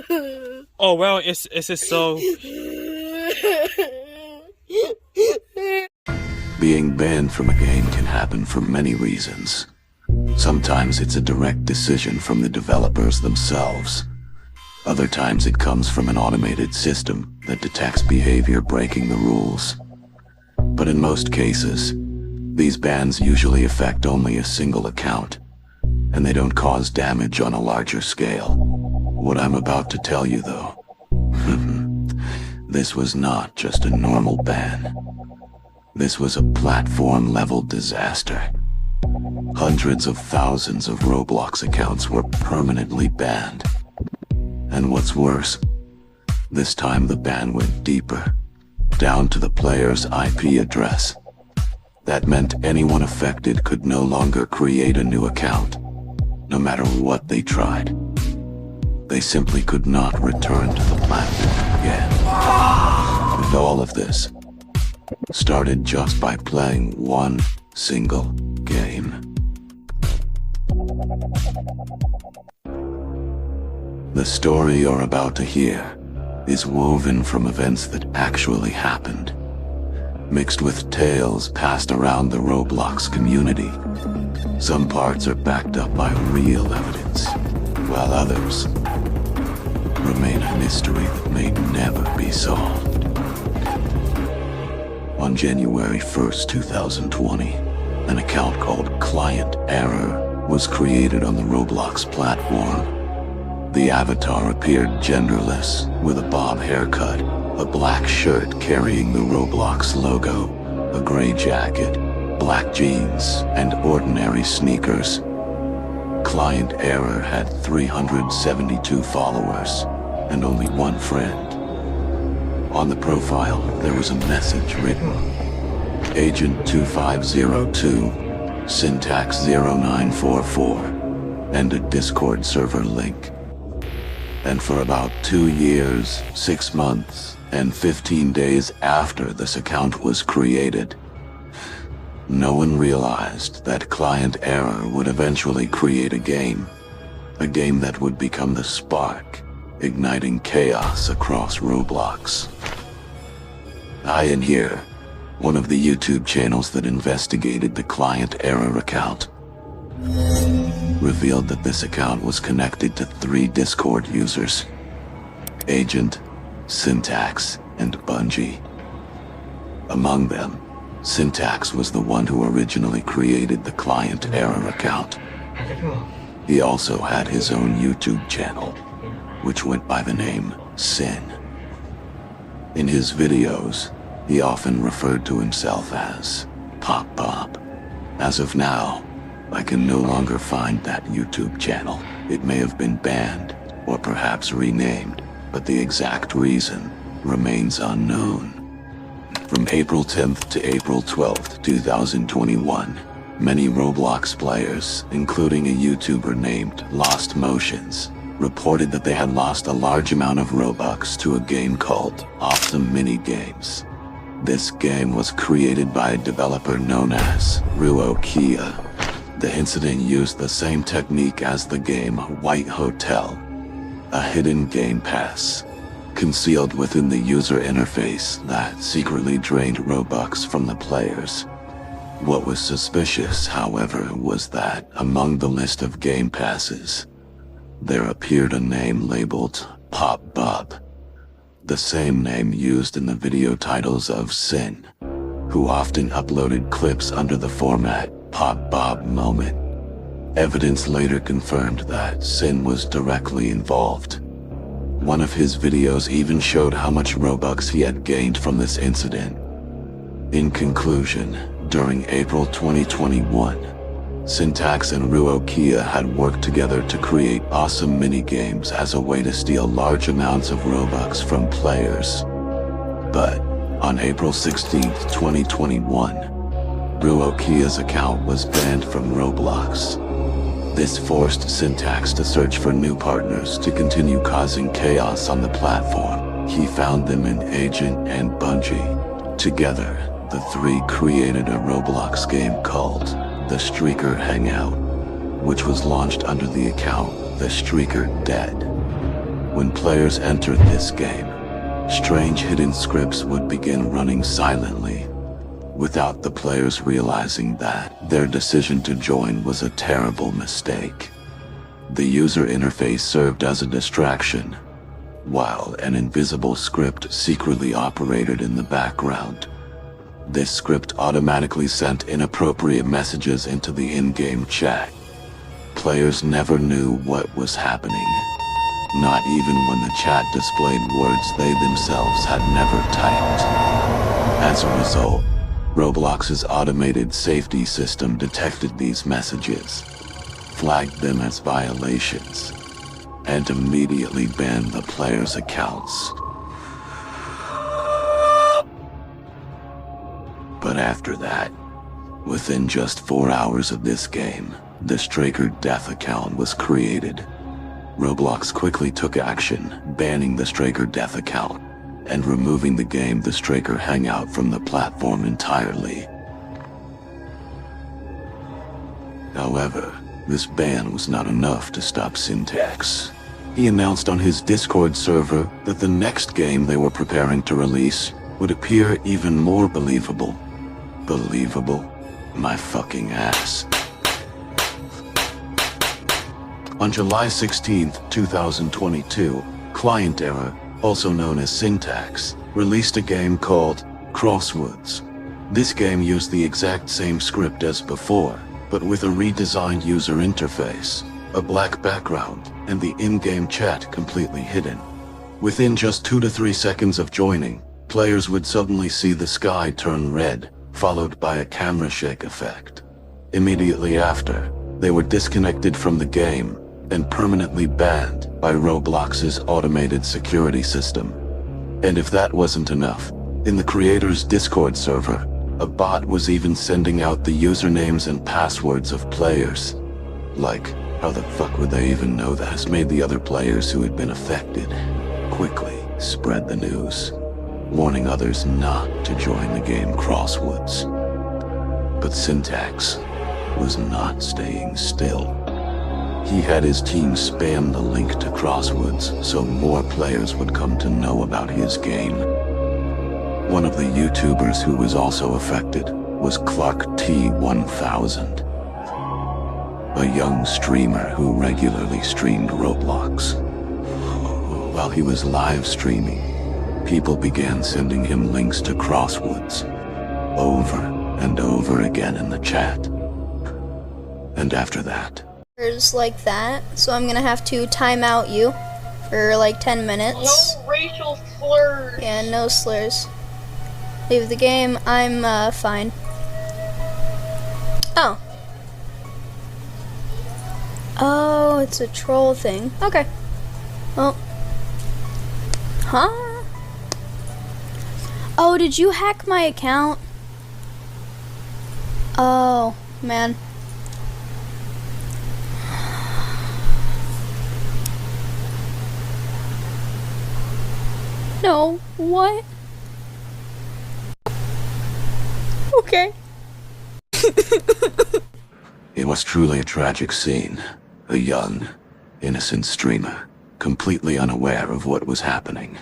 Oh well, it's just so. Being banned from a game can happen for many reasons. Sometimes it's a direct decision from the developers themselves. Other times it comes from an automated system that detects behavior breaking the rules. But in most cases, these bans usually affect only a single account, and they don't cause damage on a larger scale. What I'm about to tell you, though, this was not just a normal ban. This was a platform-level disaster. Hundreds of thousands of Roblox accounts were permanently banned. And what's worse, this time the ban went deeper, down to the player's IP address. That meant anyone affected could no longer create a new account, no matter what they tried. They simply could not return to the platform again. And all of this started just by playing one single game. The story you're about to hear is woven from events that actually happened, mixed with tales passed around the Roblox community. Some parts are backed up by real evidence, while others remain a mystery that may never be solved. On January 1st, 2020, an account called Client Error was created on the Roblox platform. The avatar appeared genderless, with a bob haircut, a black shirt carrying the Roblox logo, a gray jacket, black jeans, and ordinary sneakers. Client Error had 372 followers, and only one friend. On the profile, there was a message written: Agent 2502, Syntax 0944, and a Discord server link. And for about 2 years, 6 months, and 15 days after this account was created, no one realized that Client Error would eventually create a game that would become the spark, igniting chaos across Roblox. I In Here, one of the YouTube channels that investigated the Client Error account, revealed that this account was connected to 3 Discord users: Agent, Syntax, and Bungie. Among them, Syntax was the one who originally created the Client Error account. He also had his own YouTube channel, which went by the name Sin. In his videos, he often referred to himself as Pop Bob. As of now, I can no longer find that YouTube channel. It may have been banned, or perhaps renamed, but the exact reason remains unknown. From April 10th to April 12th, 2021, many Roblox players, including a YouTuber named Lost Motions, reported that they had lost a large amount of Robux to a game called Awesome Mini Games. This game was created by a developer known as Kia. The incident used the same technique as the game White Hotel, a hidden game pass concealed within the user interface that secretly drained Robux from the players. What was suspicious, however, was that among the list of game passes, there appeared a name labeled Pop Bob, the same name used in the video titles of Sin, who often uploaded clips under the format Pop Bob Moment. Evidence later confirmed that Sin was directly involved. One of his videos even showed how much Robux he had gained from this incident. In conclusion, during April 2021, Syntax and Kia had worked together to create awesome mini-games as a way to steal large amounts of Robux from players. But on April 16th, 2021, Kia's account was banned from Roblox. This forced Syntax to search for new partners to continue causing chaos on the platform. He found them in Agent and Bungie. Together, the 3 created a Roblox game called The Streaker Hangout, which was launched under the account The Streaker Dead. When players entered this game, strange hidden scripts would begin running silently, without the players realizing that their decision to join was a terrible mistake. The user interface served as a distraction, while an invisible script secretly operated in the background. This script automatically sent inappropriate messages into the in-game chat. Players never knew what was happening, not even when the chat displayed words they themselves had never typed. As a result, Roblox's automated safety system detected these messages, flagged them as violations, and immediately banned the players' accounts. But after that, within just 4 hours of this game, the Straker Death account was created. Roblox quickly took action, banning the Straker Death account and removing the game The Straker Hangout from the platform entirely. However, this ban was not enough to stop Syntax. He announced on his Discord server that the next game they were preparing to release would appear even more believable. Believable? My fucking ass. On July 16, 2022, Client Error, also known as Syntax, released a game called Crosswoods. This game used the exact same script as before, but with a redesigned user interface, a black background, and the in-game chat completely hidden. Within just 2 to 3 seconds of joining, players would suddenly see the sky turn red, followed by a camera shake effect. Immediately after, they were disconnected from the game and permanently banned by Roblox's automated security system. And if that wasn't enough, in the creator's Discord server, a bot was even sending out the usernames and passwords of players. Like, how the fuck would they even know that? Has made the other players who had been affected quickly spread the news, warning others not to join the game Crosswoods. But Syntax was not staying still. He had his team spam the link to Crosswoods so more players would come to know about his game. One of the YouTubers who was also affected was Clark T1000, a young streamer who regularly streamed Roblox. While he was live streaming, people began sending him links to Crosswoods over and over again in the chat. And after that, like that, so I'm gonna have to time out you for like 10 minutes. No racial slurs. Yeah, no slurs. Leave the game. I'm fine. Oh. Oh, it's a troll thing. Okay. Well. Huh? Oh, did you hack my account? Oh, man. No, what? Okay. it was truly a tragic scene. A young, innocent streamer, completely unaware of what was happening,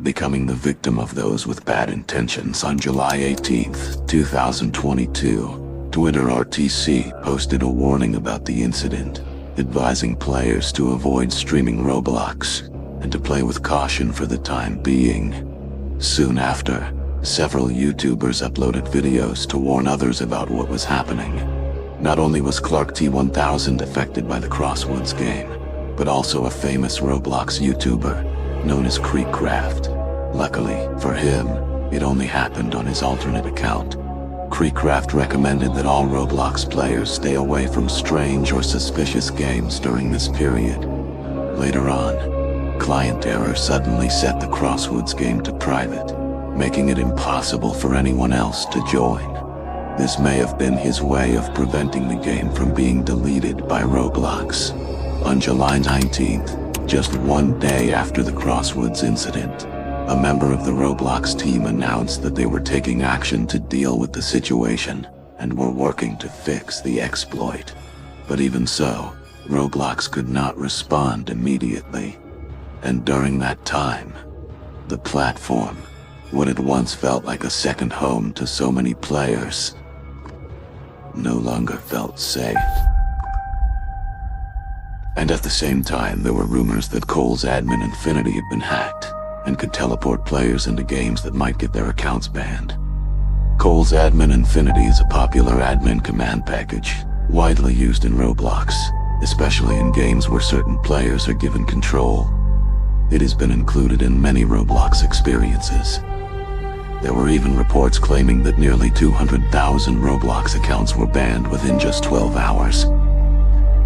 becoming the victim of those with bad intentions. On July 18th, 2022, Twitter RTC posted a warning about the incident, advising players to avoid streaming Roblox and to play with caution for the time being. Soon after, several YouTubers uploaded videos to warn others about what was happening. Not only was Clark T1000 affected by the Crosswoods game, but also a famous Roblox YouTuber known as Creekcraft. Luckily for him, it only happened on his alternate account. Creekcraft recommended that all Roblox players stay away from strange or suspicious games during this period. Later on, Client Error suddenly set the Crosswoods game to private, making it impossible for anyone else to join. This may have been his way of preventing the game from being deleted by Roblox. On July 19th, just one day after the Crosswoods incident, a member of the Roblox team announced that they were taking action to deal with the situation and were working to fix the exploit. But even so, Roblox could not respond immediately. And during that time, the platform, what had once felt like a second home to so many players, no longer felt safe. And at the same time, there were rumors that Cole's admin Infinity had been hacked and could teleport players into games that might get their accounts banned. Cole's admin Infinity is a popular admin command package, widely used in Roblox, especially in games where certain players are given control. It has been included in many Roblox experiences. There were even reports claiming that nearly 200,000 Roblox accounts were banned within just 12 hours.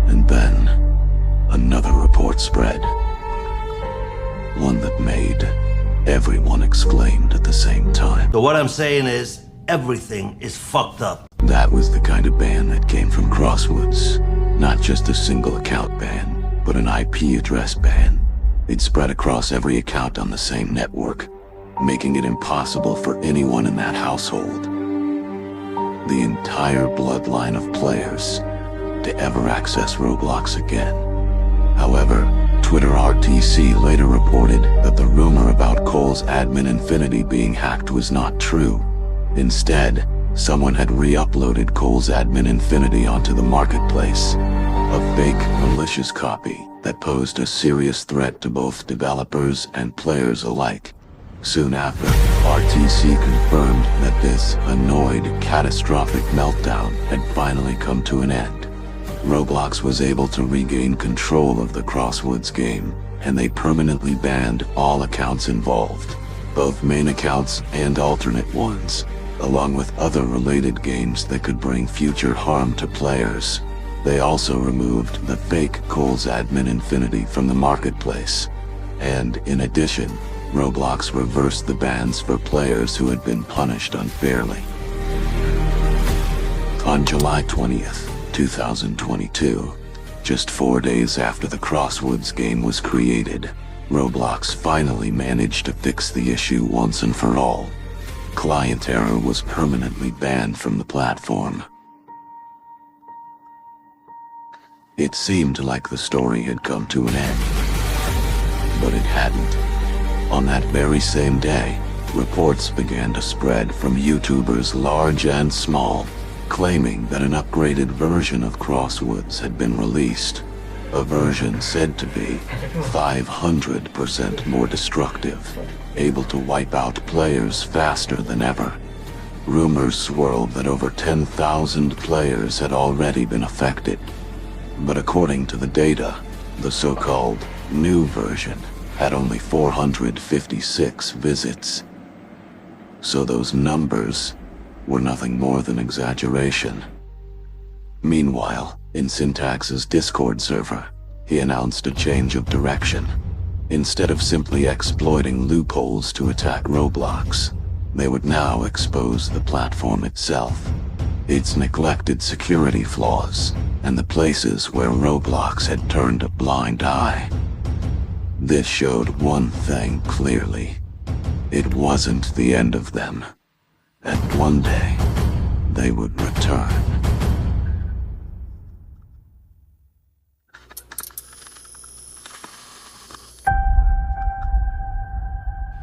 And then, another report spread. One that made everyone exclaimed at the same time. So what I'm saying is, everything is fucked up. That was the kind of ban that came from Crosswoods. Not just a single account ban, but an IP address ban. It spread across every account on the same network, making it impossible for anyone in that household, the entire bloodline of players, to ever access Roblox again. However, Twitter RTC later reported that the rumor about Cole's admin Infinity being hacked was not true. Instead, someone had re-uploaded Cole's admin Infinity onto the marketplace, a fake, malicious copy that posed a serious threat to both developers and players alike. Soon after, RTC confirmed that this annoyed, catastrophic meltdown had finally come to an end. Roblox was able to regain control of the Crosswoods game, and they permanently banned all accounts involved, both main accounts and alternate ones, along with other related games that could bring future harm to players. They also removed the fake Cole's admin Infinity from the marketplace. And in addition, Roblox reversed the bans for players who had been punished unfairly. On July 20th, 2022, just 4 days after the Crosswoods game was created, Roblox finally managed to fix the issue once and for all. Client error was permanently banned from the platform. It seemed like the story had come to an end, but it hadn't. On that very same day, reports began to spread from YouTubers large and small, claiming that an upgraded version of Crosswoods had been released, a version said to be 500% more destructive, able to wipe out players faster than ever. Rumors swirled that over 10,000 players had already been affected. But according to the data, the so-called new version had only 456 visits. So those numbers were nothing more than exaggeration. Meanwhile, in Syntax's Discord server, he announced a change of direction. Instead of simply exploiting loopholes to attack Roblox, they would now expose the platform itself, its neglected security flaws, and the places where Roblox had turned a blind eye. This showed one thing clearly. It wasn't the end of them. And one day, they would return.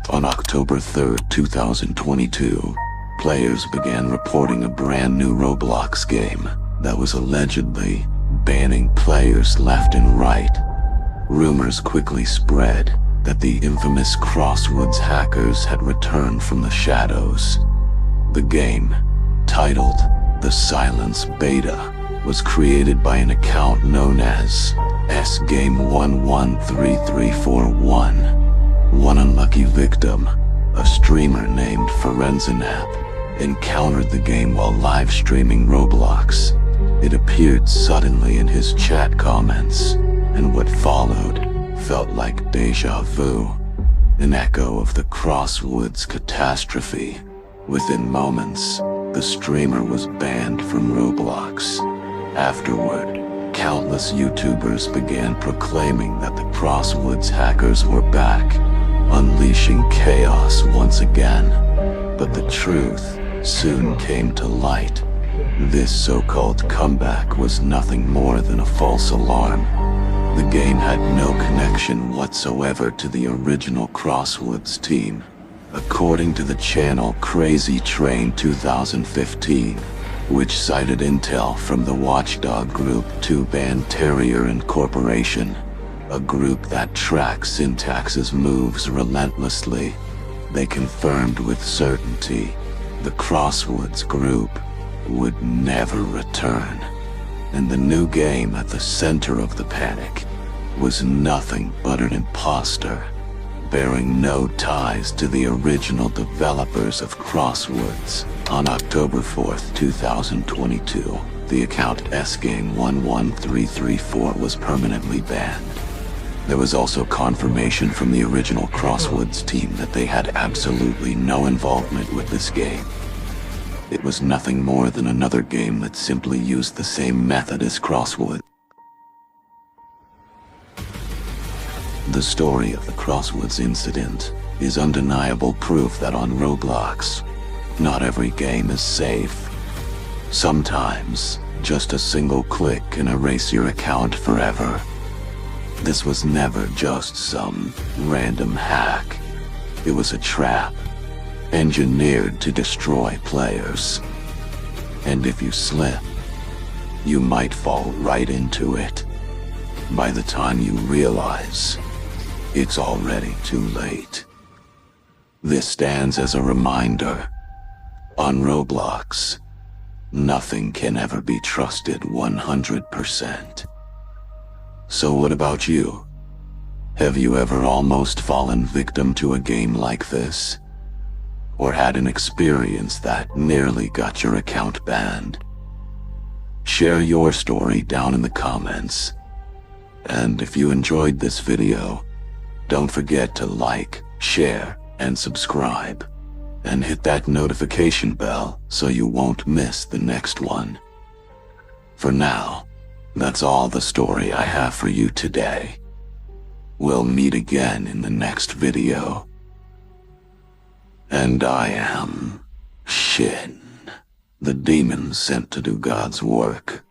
On October 3rd, 2022, players began reporting a brand new Roblox game that was allegedly banning players left and right. Rumors quickly spread that the infamous Crosswoods hackers had returned from the shadows. The game, titled The Silence Beta, was created by an account known as SGame113341. One unlucky victim, a streamer named Forenzinap, encountered the game while live streaming Roblox. It appeared suddenly in his chat comments, and what followed felt like deja vu, an echo of the Crosswoods catastrophe. Within moments, the streamer was banned from Roblox. Afterward, countless YouTubers began proclaiming that the Crosswoods hackers were back, unleashing chaos once again. But the truth soon came to light. This so-called comeback was nothing more than a false alarm. The game had no connection whatsoever to the original Crosswoods team. According to the channel Crazy Train 2015, which cited intel from the watchdog group Two Band Terrier Incorporation, a group that tracks Syntax's moves relentlessly, they confirmed with certainty the Crosswoods group would never return, and the new game at the center of the panic was nothing but an imposter, bearing no ties to the original developers of Crosswoods. On October 4th, 2022, the account sgame11334 was permanently banned. There was also confirmation from the original Crosswoods team that they had absolutely no involvement with this game. It was nothing more than another game that simply used the same method as Crosswoods. The story of the Crosswoods Incident is undeniable proof that on Roblox, not every game is safe. Sometimes, just a single click can erase your account forever. This was never just some random hack. It was a trap, engineered to destroy players. And if you slip, you might fall right into it. By the time you realize, it's already too late. This stands as a reminder. On Roblox, nothing can ever be trusted 100%. So what about you? Have you ever almost fallen victim to a game like this? Or had an experience that nearly got your account banned? Share your story down in the comments. And if you enjoyed this video, don't forget to like, share, and subscribe. And hit that notification bell so you won't miss the next one. For now, that's all the story I have for you today. We'll meet again in the next video. And I am Shin, the demon sent to do God's work.